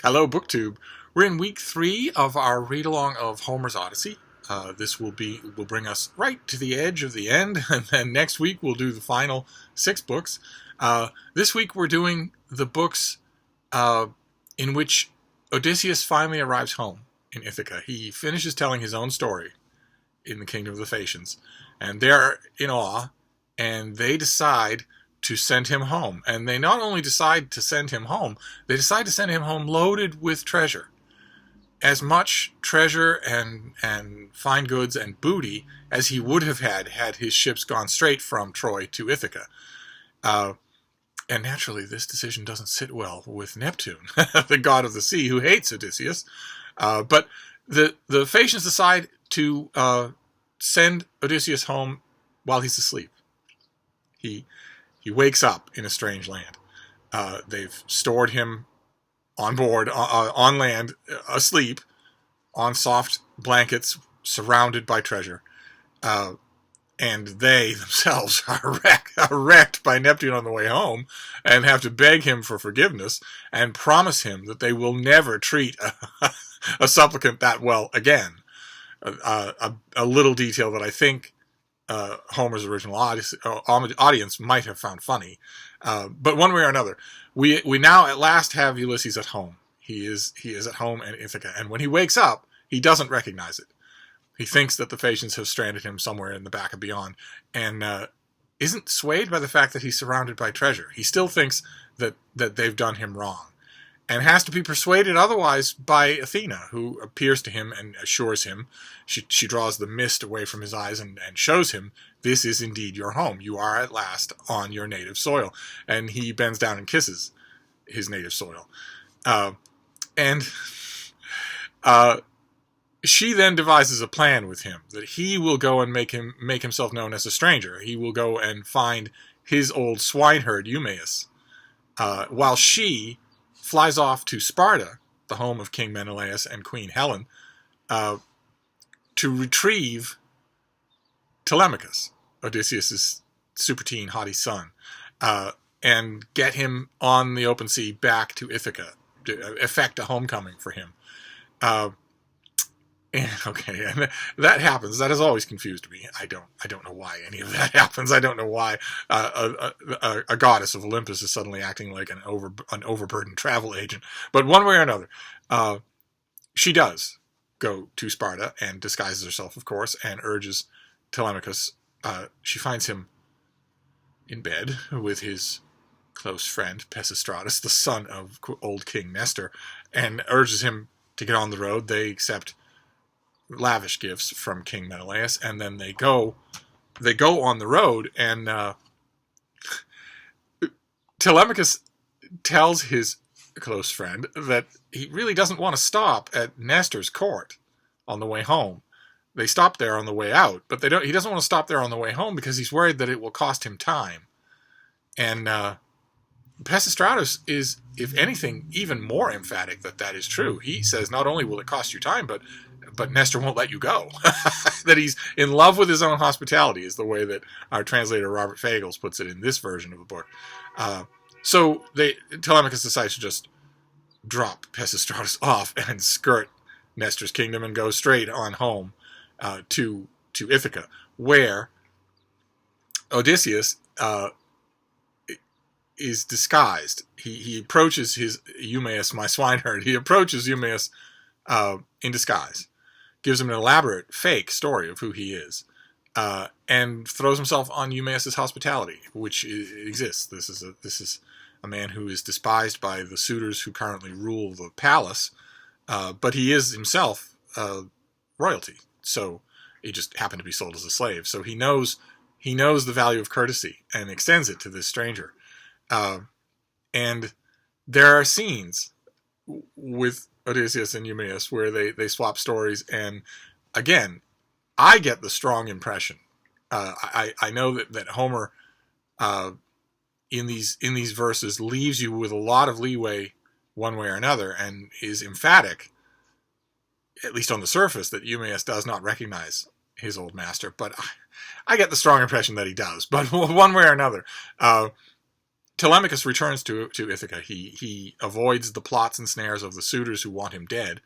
Hello, BookTube. We're in week 3 of our read-along of Homer's Odyssey. This will bring us right to the edge of the end, and then next week we'll do the final 6 books. This week we're doing the books in which Odysseus finally arrives home in Ithaca. He finishes telling his own story in the kingdom of the Phaeacians, and they're in awe, and they decide to send him home. And they not only decide to send him home, they decide to send him home loaded with treasure. As much treasure and fine goods and booty as he would have had his ships gone straight from Troy to Ithaca. And naturally, this decision doesn't sit well with Neptune, the god of the sea, who hates Odysseus. But the Phaeacians decide to send Odysseus home while he's asleep. He wakes up in a strange land. They've stored him on board, on land, asleep, on soft blankets, surrounded by treasure. And they themselves are wrecked by Neptune on the way home, and have to beg him for forgiveness, and promise him that they will never treat a supplicant that well again. A little detail that I think Homer's original audience might have found funny. But one way or another, we now at last have Ulysses at home. He is at home in Ithaca, and when he wakes up, he doesn't recognize it. He thinks that the Phaeacians have stranded him somewhere in the back of beyond, and isn't swayed by the fact that he's surrounded by treasure. He still thinks that they've done him wrong, and has to be persuaded otherwise by Athena, who appears to him and assures him. She draws the mist away from his eyes and shows him, this is indeed your home. You are at last on your native soil. And he bends down and kisses his native soil. She then devises a plan with him, that he will go and make himself known as a stranger. He will go and find his old swineherd, Eumaeus, while she flies off to Sparta, the home of King Menelaus and Queen Helen, to retrieve Telemachus, Odysseus' super teen haughty son, and get him on the open sea back to Ithaca, to effect a homecoming for him. And that happens. That has always confused me. I don't know why any of that happens. I don't know why a goddess of Olympus is suddenly acting like an overburdened travel agent. But one way or another, she does go to Sparta and disguises herself, of course, and urges Telemachus. She finds him in bed with his close friend Pisistratus, the son of old King Nestor, and urges him to get on the road. They accept lavish gifts from King Menelaus, and then they go on the road, and Telemachus tells his close friend that he really doesn't want to stop at Nestor's court on the way home. They stop there on the way out, but he doesn't want to stop there on the way home because he's worried that it will cost him time. And Pisistratus is, if anything, even more emphatic that is true. He says not only will it cost you time, but Nestor won't let you go. That he's in love with his own hospitality is the way that our translator Robert Fagles puts it in this version of the book. So Telemachus decides to just drop Pisistratus off and skirt Nestor's kingdom and go straight on home to Ithaca, where Odysseus is disguised. He approaches his Eumaeus, my swineherd. He approaches Eumaeus in disguise, gives him an elaborate fake story of who he is, and throws himself on Eumaeus' hospitality, which exists. This is a man who is despised by the suitors who currently rule the palace, but he is himself royalty. So he just happened to be sold as a slave. So he knows the value of courtesy and extends it to this stranger. And there are scenes with Odysseus and Eumaeus where they swap stories, and again, I get the strong impression. I know that Homer in these verses leaves you with a lot of leeway one way or another, and is emphatic, at least on the surface, that Eumaeus does not recognize his old master. But I get the strong impression that he does. But one way or another, Telemachus returns to Ithaca. He avoids the plots and snares of the suitors who want him dead,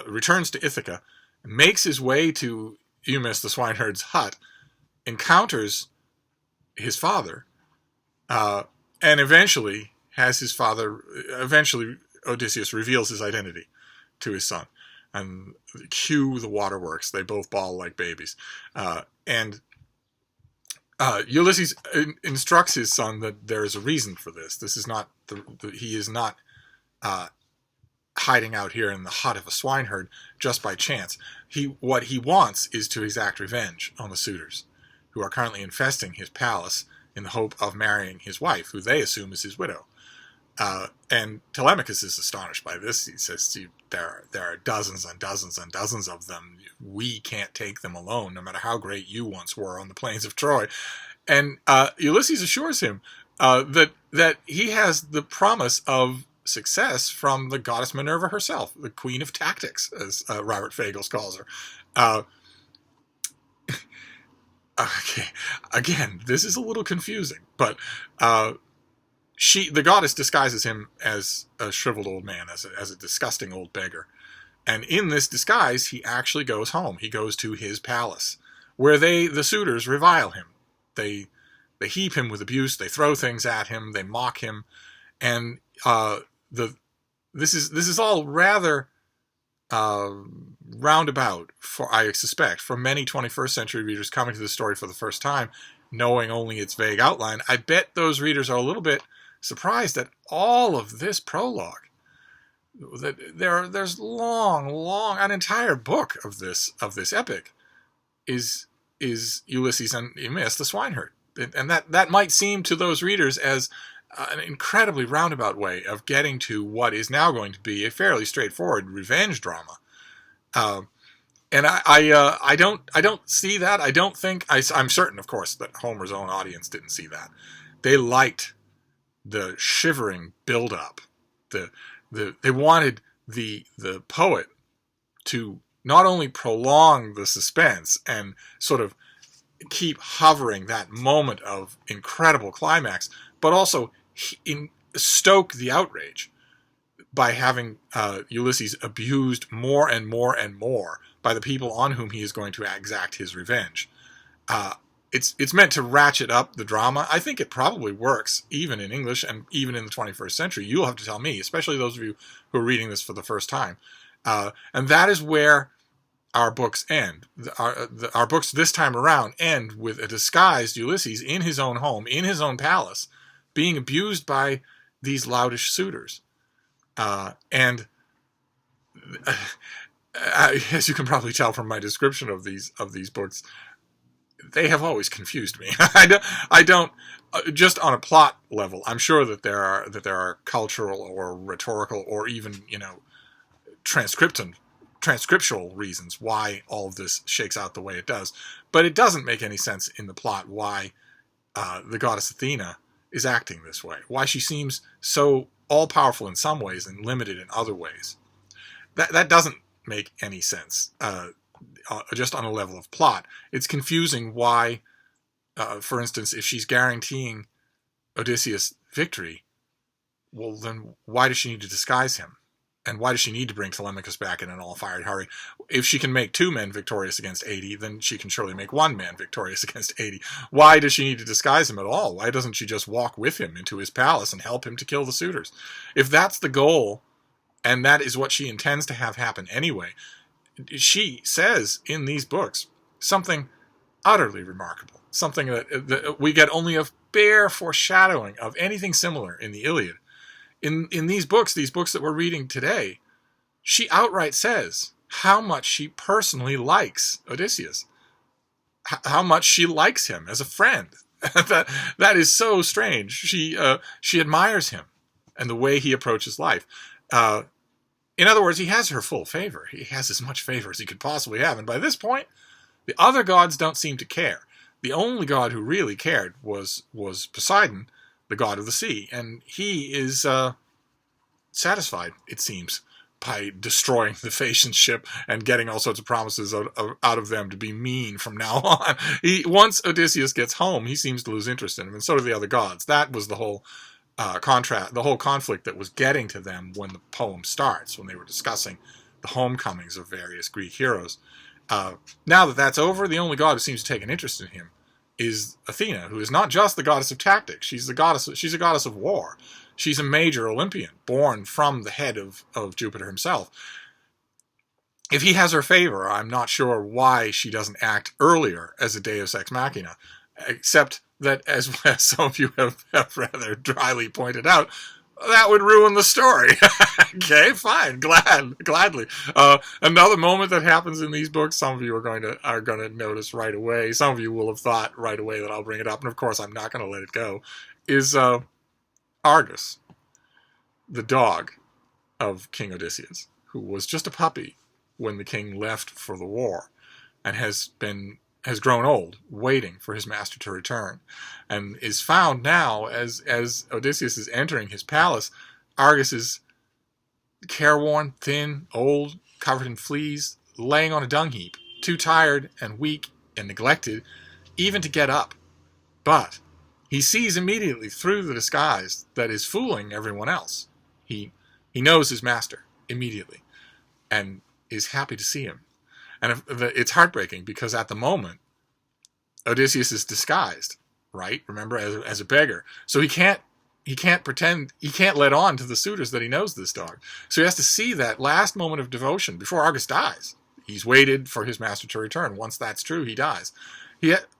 returns to Ithaca, makes his way to Eumaeus the swineherd's hut, encounters his father, and eventually Odysseus reveals his identity to his son. And cue the waterworks. They both bawl like babies. And Ulysses instructs his son that there is a reason for this. This is not he is not hiding out here in the hut of a swineherd just by chance. What he wants is to exact revenge on the suitors who are currently infesting his palace in the hope of marrying his wife, who they assume is his widow. And Telemachus is astonished by this. He says, there are dozens and dozens and dozens of them. We can't take them alone, no matter how great you once were on the plains of Troy. And Ulysses assures him that he has the promise of success from the goddess Minerva herself, the queen of tactics, as Robert Fagles calls her. Okay, again, this is a little confusing, but the goddess disguises him as a shriveled old man, as a disgusting old beggar. And in this disguise, he actually goes home. He goes to his palace, where the suitors revile him. They heap him with abuse. They throw things at him. They mock him. And this is all rather roundabout, I suspect, for many 21st century readers coming to this story for the first time, knowing only its vague outline. I bet those readers are a little bit surprised at all of this prologue. That there's long, an entire book of this epic is Ulysses and Eumaeus the swineherd, and that might seem to those readers as an incredibly roundabout way of getting to what is now going to be a fairly straightforward revenge drama. And I don't see that. I don't think I'm certain, of course, that Homer's own audience didn't see that. They liked the shivering build-up. They wanted the poet to not only prolong the suspense and sort of keep hovering that moment of incredible climax, but also stoke the outrage by having Ulysses abused more and more and more by the people on whom he is going to exact his revenge. It's meant to ratchet up the drama. I think it probably works, even in English and even in the 21st century. You'll have to tell me, especially those of you who are reading this for the first time. And that is where our books end. Our books this time around end with a disguised Ulysses in his own home, in his own palace, being abused by these loutish suitors. And as you can probably tell from my description of these books, they have always confused me. I don't just on a plot level. I'm sure that there are cultural or rhetorical or even transcriptional reasons why all of this shakes out the way it does. But it doesn't make any sense in the plot why the goddess Athena is acting this way. Why she seems so all-powerful in some ways and limited in other ways. That doesn't make any sense. Just on a level of plot. It's confusing why, for instance, if she's guaranteeing Odysseus victory, well then why does she need to disguise him? And why does she need to bring Telemachus back in an all-fired hurry? If she can make 2 men victorious against 80, then she can surely make 1 man victorious against 80. Why does she need to disguise him at all? Why doesn't she just walk with him into his palace and help him to kill the suitors? If that's the goal, and that is what she intends to have happen anyway, she says in these books something utterly remarkable, something that we get only a bare foreshadowing of anything similar in the Iliad. In these books that we're reading today, she outright says how much she personally likes Odysseus, how much she likes him as a friend. that is so strange. She admires him and the way he approaches life. In other words, he has her full favor. He has as much favor as he could possibly have. And by this point, the other gods don't seem to care. The only god who really cared was Poseidon, the god of the sea. And he is satisfied, it seems, by destroying the Phaeacian ship and getting all sorts of promises out of them to be mean from now on. Once Odysseus gets home, he seems to lose interest in him, and so do the other gods. That was the whole the whole conflict that was getting to them when the poem starts, when they were discussing the homecomings of various Greek heroes. Now that that's over, the only god who seems to take an interest in him is Athena, who is not just the goddess of tactics. She's a goddess of war. She's a major Olympian, born from the head of Jupiter himself. If he has her favor, I'm not sure why she doesn't act earlier as a deus ex machina, except that, as some of you have rather dryly pointed out, that would ruin the story. Okay, fine, gladly. Another moment that happens in these books, some of you are going to notice right away. Some of you will have thought right away that I'll bring it up, and of course I'm not going to let it go. Is Argus, the dog of King Odysseus, who was just a puppy when the king left for the war, and has grown old, waiting for his master to return, and is found now as Odysseus is entering his palace. Argus is careworn, thin, old, covered in fleas, laying on a dung heap, too tired and weak and neglected even to get up. But he sees immediately through the disguise that is fooling everyone else. He knows his master immediately and is happy to see him. And it's heartbreaking because at the moment, Odysseus is disguised, right? Remember, as a beggar. So he can't pretend, he can't let on to the suitors that he knows this dog. So he has to see that last moment of devotion before Argus dies. He's waited for his master to return. Once that's true, he dies.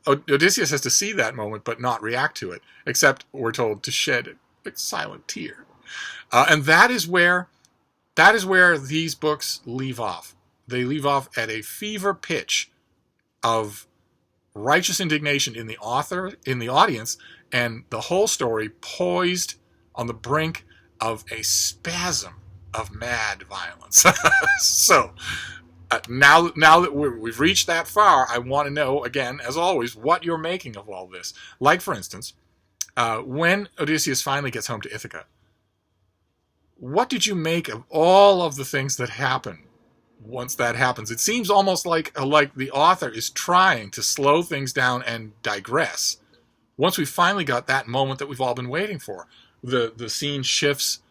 Odysseus has to see that moment but not react to it, except, we're told, to shed a silent tear. And that is where these books leave off. They leave off at a fever pitch of righteous indignation in the audience, and the whole story poised on the brink of a spasm of mad violence. So, now that we've reached that far, I want to know, again, as always, what you're making of all this. Like, for instance, when Odysseus finally gets home to Ithaca, what did you make of all of the things that happen once that happens? It seems almost like the author is trying to slow things down and digress. Once we finally got that moment that we've all been waiting for, the scene shifts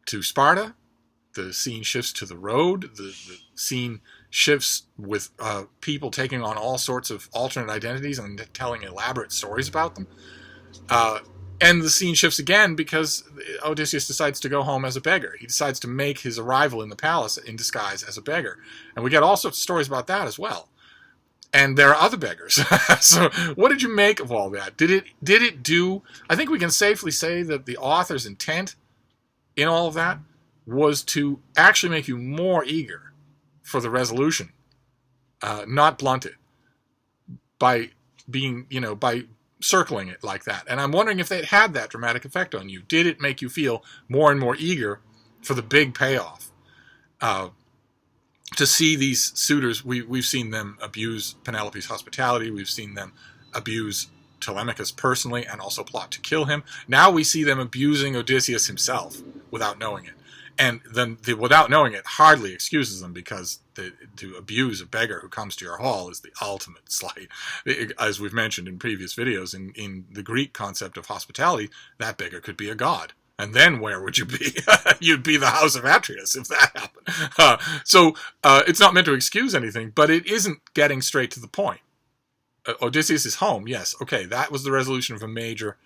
to Sparta, the scene shifts to the road, the scene shifts with people taking on all sorts of alternate identities and telling elaborate stories about them. And the scene shifts again because Odysseus decides to go home as a beggar. He decides to make his arrival in the palace in disguise as a beggar. And we get all sorts of stories about that as well. And there are other beggars. So what did you make of all that? Did it do... I think we can safely say that the author's intent in all of that was to actually make you more eager for the resolution, not blunt it by being, by circling it like that. And I'm wondering if it had that dramatic effect on you. Did it make you feel more and more eager for the big payoff? To see these suitors, we've seen them abuse Penelope's hospitality. We've seen them abuse Telemachus personally and also plot to kill him. Now we see them abusing Odysseus himself without knowing it. And then without knowing it hardly excuses them, because to abuse a beggar who comes to your hall is the ultimate slight. As we've mentioned in previous videos, in the Greek concept of hospitality, that beggar could be a god. And then where would you be? You'd be the house of Atreus if that happened. So it's not meant to excuse anything, but it isn't getting straight to the point. Odysseus is home, yes, okay, that was the resolution of a major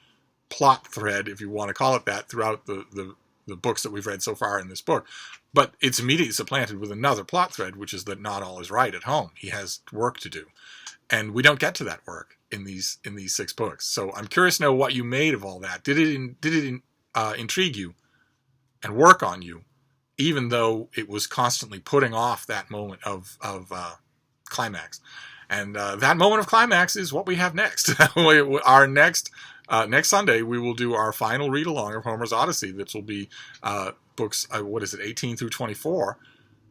plot thread, if you want to call it that, throughout the books that we've read so far in this book. But it's immediately supplanted with another plot thread, which is that not all is right at home. He has work to do. And we don't get to that work in these 6 books. So I'm curious to know what you made of all that. Did it intrigue you and work on you, even though it was constantly putting off that moment of climax? And that moment of climax is what we have next. Our next Sunday, we will do our final read-along of Homer's Odyssey. This will be books, 18 through 24,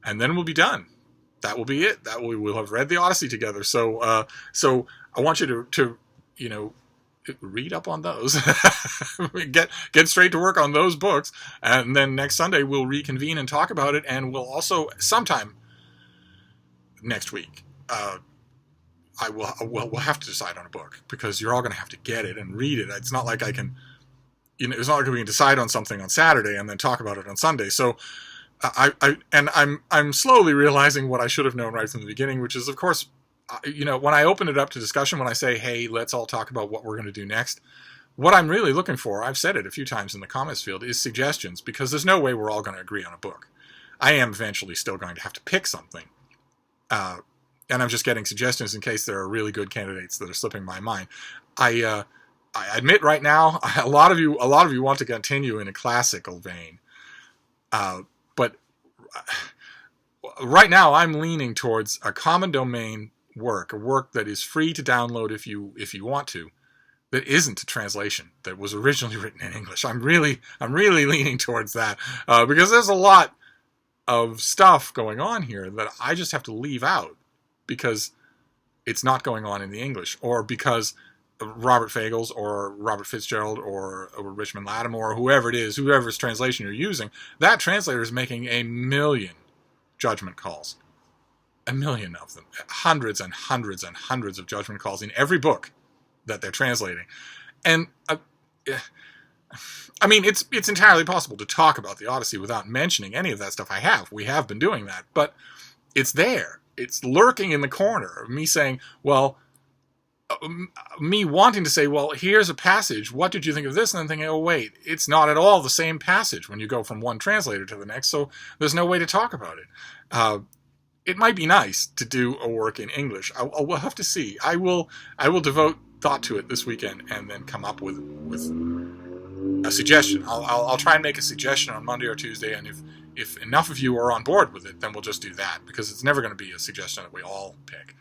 and then we'll be done. That will be it. We'll have read the Odyssey together. So I want you to read up on those. get straight to work on those books, and then next Sunday we'll reconvene and talk about it, and we'll also sometime next week we'll have to decide on a book, because you're all going to have to get it and read it. It's not like I can, it's not like we can decide on something on Saturday and then talk about it on Sunday. So I'm slowly realizing what I should have known right from the beginning, which is, of course, when I open it up to discussion, when I say, hey, let's all talk about what we're going to do next, what I'm really looking for, I've said it a few times in the comments field, is suggestions, because there's no way we're all going to agree on a book. I am eventually still going to have to pick something. And I'm just getting suggestions in case there are really good candidates that are slipping my mind. I admit right now, a lot of you want to continue in a classical vein. But right now I'm leaning towards a common domain work, a work that is free to download if you want to, that isn't a translation, that was originally written in English. I'm really leaning towards that, because there's a lot of stuff going on here that I just have to leave out because it's not going on in the English, or because Robert Fagles or Robert Fitzgerald or Richmond Lattimore, or whoever it is, whoever's translation you're using, that translator is making a million judgment calls. A million of them. Hundreds and hundreds and hundreds of judgment calls in every book that they're translating. And, I mean, it's entirely possible to talk about the Odyssey without mentioning any of that stuff. We have been doing that, but it's there. It's lurking in the corner of me saying, well, me wanting to say, well, here's a passage, what did you think of this? And then thinking, oh, wait, it's not at all the same passage when you go from one translator to the next, so there's no way to talk about it. It might be nice to do a work in English. We'll have to see. I will devote thought to it this weekend and then come up with a suggestion. I'll try and make a suggestion on Monday or Tuesday, and if enough of you are on board with it, then we'll just do that, because it's never going to be a suggestion that we all pick.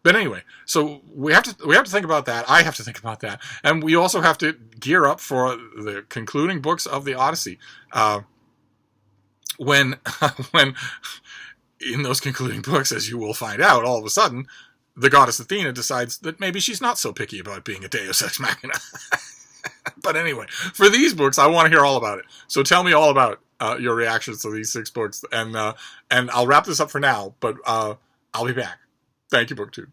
But anyway, so we have to think about that. I have to think about that, and we also have to gear up for the concluding books of the Odyssey. When in those concluding books, as you will find out, all of a sudden, the goddess Athena decides that maybe she's not so picky about being a Deus Ex Machina. But anyway, for these books, I want to hear all about it. So tell me all about your reactions to these 6 books, and I'll wrap this up for now. But I'll be back. Thank you, BookTube.